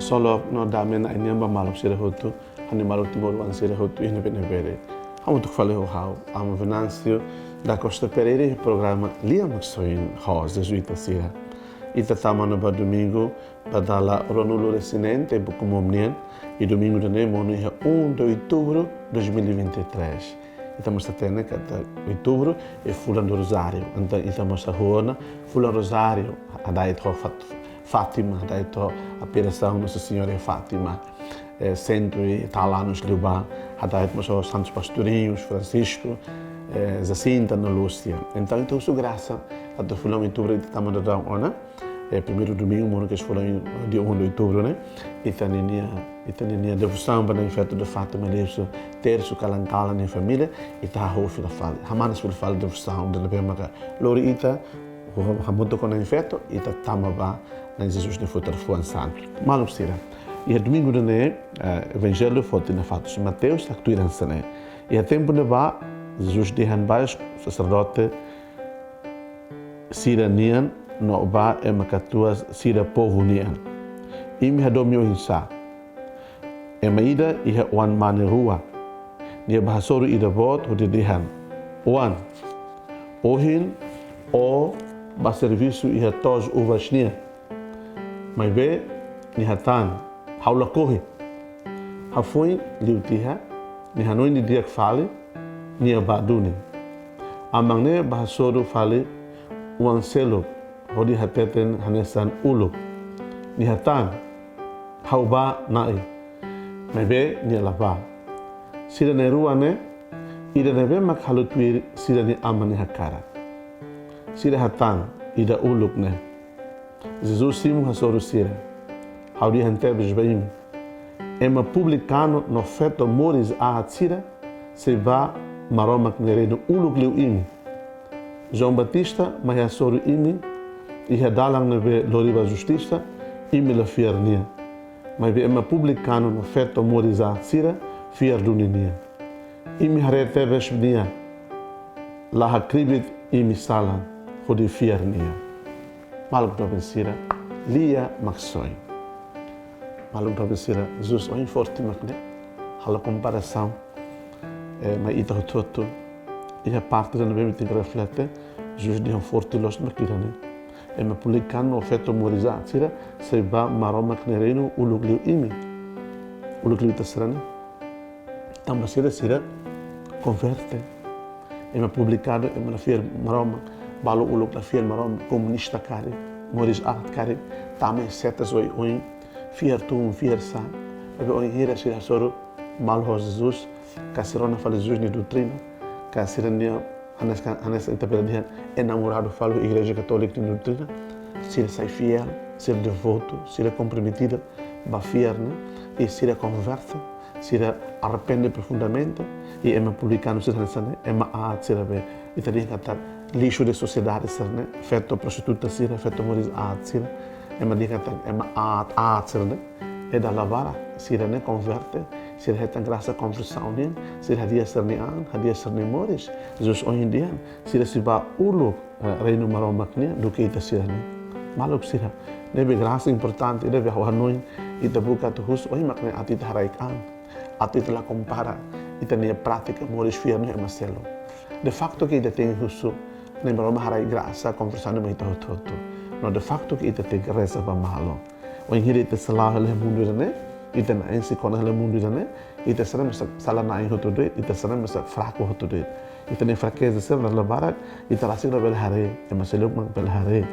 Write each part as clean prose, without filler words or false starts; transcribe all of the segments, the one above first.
solo no dame na inyamba malok sira hotu hani malok timor wan sira hotu ine bere amo tuk fale ho hau amo Venâncio da Costa Pereira programa lia maxoin hos jesuita sira ita tamana ba domingo badala ronulo resinente bukumomnien e domingo de mono é 1 de outubro de 2023 estamos tendo que outubro é fulano do Rosário então estamos a rona fulano Rosário a daí Fátima, daí a aparição Nossa Senhora Fátima, 100 e tal anos de Luba, daí os santos pastorinhos, Francisco, Jacinta, Ana Lúcia. Então, isso graça a do fulano de outubro de Tamandarão, né? Primeiro domingo, moro que foi dia 1 de outubro, né? E também a devoção para o feito de Fátima, isso terço calancala na família e tá a fila fala. Ramanas por fala devoção de Lebema, Lorita, muito com o infeto e tá tamaba na Jesus de futuro foi santo. Malu sira. E domingo de né, evangelho foi na fatos Mateus tá tuiran sane. E a tempo de ba Jesus de hanbais sacerdote siranian no ba e makatuas sira povo nian. E me hadomio insa. E maida e wan mane rua. Ni bahasoro ida bot o de dihan. Wan. Ohin o ba serviço e retos uvasnia. Mas bem, ni hatan, haula corre. Hafoi liutiha, ni hanoi ni dia fale, ni abaduni. Amangne bahasoro fale, uang selo, hodi hateten hanesan ulu. Ni hatan, hauba nai. Mas bem, ni alaba. Sira ne ruane, ida nebe mak halutuir sira ni amani hakara. Sira hatan, ida uluk ne. Jesus simu hasoro sira. Haudi hantebes baim. Ema publicano no feto moris a sira se va maroma knereno uluk liu imi. João Batista mas hasoro imi e redalang nebe loriba justiça imi la fiernia. Mas ema publicano no feto moris a sira fier duninia. Imi haretebes nia. La hakribit imi salan. Hodi fiernia. Maluk do Bensira, Lia Maxoi. Maluk do Bensira, Jesus o forte makne, hala comparação, mas ita hototo, e a parte da neve que reflete, Jesus de forte los makirane. E me publicano feto moriza, sira, se va maroma knereno ulugliu imi. Ulugliu tasrane. Tamba sira converte. E me publicado, e me la fier maroma. Balu uluk la fier marom comunista kari, moris art kari, tame setas oi fier tum fier sa, ebe oi hira sira soro malho Jesus, kasirona fala Jesus ni doutrina, kasirania hanes interpretação enamorado falo igreja católica ni doutrina, sira sai fiel, sira devoto, sira comprometida, ba fier né, e sira conversa, sira arrepende profundamente, e ema publicano sira nesane, ema sira be, italia catar lixo de sociedade sirne, feto prostituta sira, feto moris sira, ema dica ema sirne, e da lavara sira ne converte, sira hetan graça conversão ne, sira hadia sirne moris, Jesus hoje em dia, sira se va ulo reino maromak ne, do que ita sira ne, maluk sira, nebe graça importante, nebe hawanoi, ita buka tu hus, hoje makne ati taraikan, ati la compara, ita ne prática moris fierne ema selo. De facto que ita tem husu, nem para harai graça conversando com ita hototo. No de facto que ita te graça para malo. O inhiri ita salah le mundo né? Ita na ensi kona le mundo né? Ita será mas salah na hototo, ita será mas fraco hototo. Ita nem fraqueza ser na labarat, ita rasik na bel hare, e maseluk mang bel hare.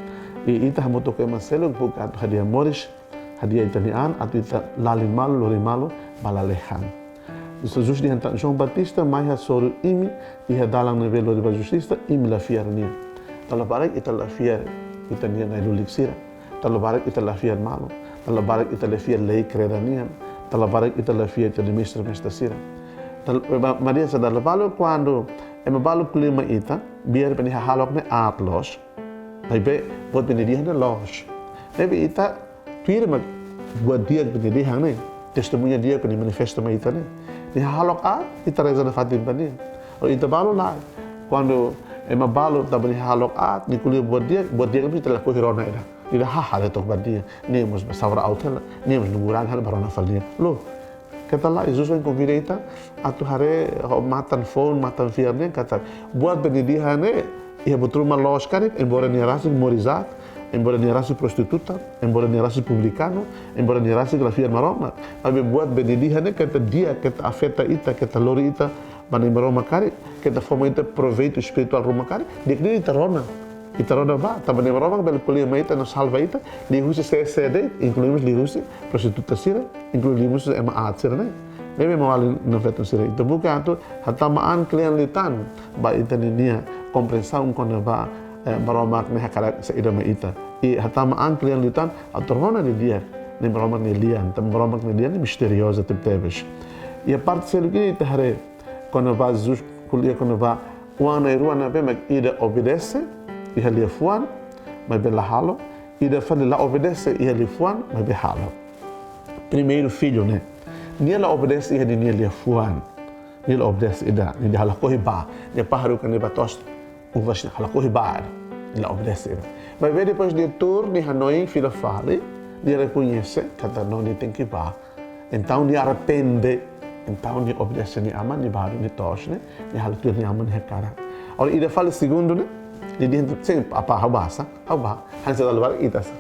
E ita hamoto que maseluk bukat hadia moris, hadia italian, atu ita lalin malo, lori malo, balalehan. Jesus diante João Batista mais a soro imi e a dalang na velo de justiça imi la fiernia. Talabarak ita la fier itania na lulixira. Talabarak ita la fier malo. Talabarak ita la fier lei credania. Talabarak ita la fier de ministra mestasira. Maria sa dalabalo quando é mabalo clima ita biar peni halok ne atlos. Bebe bot peni dia na los. Bebe ita tuir mag buat dia peni dia ne. Testemunha dia peni manifesta ma ita ne. Ni halok ita reza na fatim pani. O ita balo lá. Quando é mabalo tá bani halok ni kulir buat dia kami telah kohirona ida. ida haha tok badia nemos besavra autel nemos nuguran hal barona falia lo kata lá Jesus vem convida ita atu hare matan phone matan fiarne kata buat benediha ne ia betul malos karik embora ni rasi morizat embora ni rasi prostituta embora ni rasi publicano embora ni rasi grafia maroma abe buat benediha ne kata dia kata afeta ita kata lori ita bani maroma karik kata forma ita proveito espiritual roma karik dia kini ita rona ba também nem maroma bel polia maita no salva ita li husi cd incluímos li husi prostituta sira incluímos ema atsira ne meme mawali no veto sira ita buka atu hatamaan klian litan ba ita nia compreensão quando ba maroma ne hakara sa ida ita e hatamaan klian litan atorona de dia nem maroma ne lian tam maroma ne lian misteriosa tebes e a parte selo que ita hare quando ba Jesus kulia quando ba wana iruana be mak ida obedece e ele fuan mas bela halo e da fala lá obedece e ele fuan mas be halo primeiro filho né ni ela obedece e ele fuan ni ela obedece ida ni hala corre ba ni pájaro que ne batos o vas hala corre ba ni ela obedece mas vê depois de tur ni hanoi filha fale ni reconhece que não ni tem que ba então ni arrepende então ni obedece ni aman ni baru ni tos né ni hala tu ni aman hekara ora ida fala segundo né di dia sempre apa hau bahasa hau bah han se dalbar itas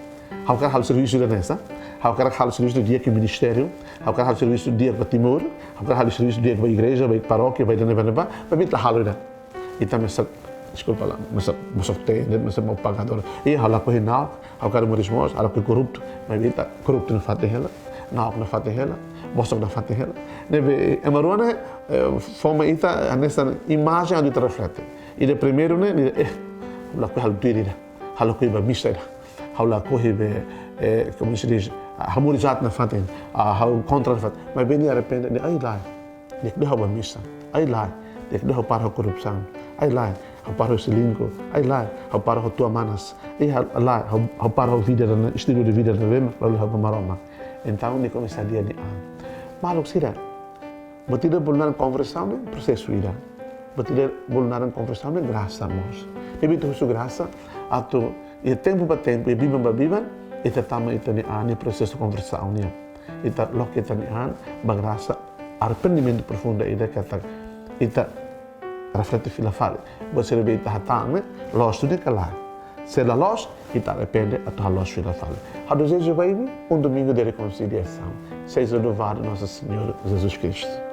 hau kan hal serviço da nessa hau kan hal serviço dia que ministério hau kan hal serviço dia para Timor hau kan hal serviço dia para igreja para paróquia para neva para mim tá halo da e também se desculpa lá mas tem mas mau pagador e hala ko hinal hau kan morismos hala ko corrupto mas tá corrupto na fatehela na fatehela bosok na fatehela neve emarona forma ita nessa imagem do reflete e de primeiro né la ko hal tuirida hal ko iba misera hal ko ibe como se diz harmonizat na faten hal contra fat mas bem arrepende de ai lá de que hal missa ai lá de que hal para corrupção ai lá hal para silingo ai lá hal para tua manas ai lá hal para vida no estilo de vida da vem lalu hal maroma então ni começa dia de maluk sira batida bulan conversão processo ida batida bulan conversão graça nós Ebito su graça, ato e tempo para tempo, e biban, e tama itani ani processo conversão nia. Ita lok itani an, bagraça, arrependimento profundo ida kata, ita reflete fila fale. Você rebe ita hatang, los tu de calar. Se la los, ita arrepende atau los fila fale. Hado Jesus vai domingo de reconciliação. Seja louvado nosso Senhor Jesus Cristo.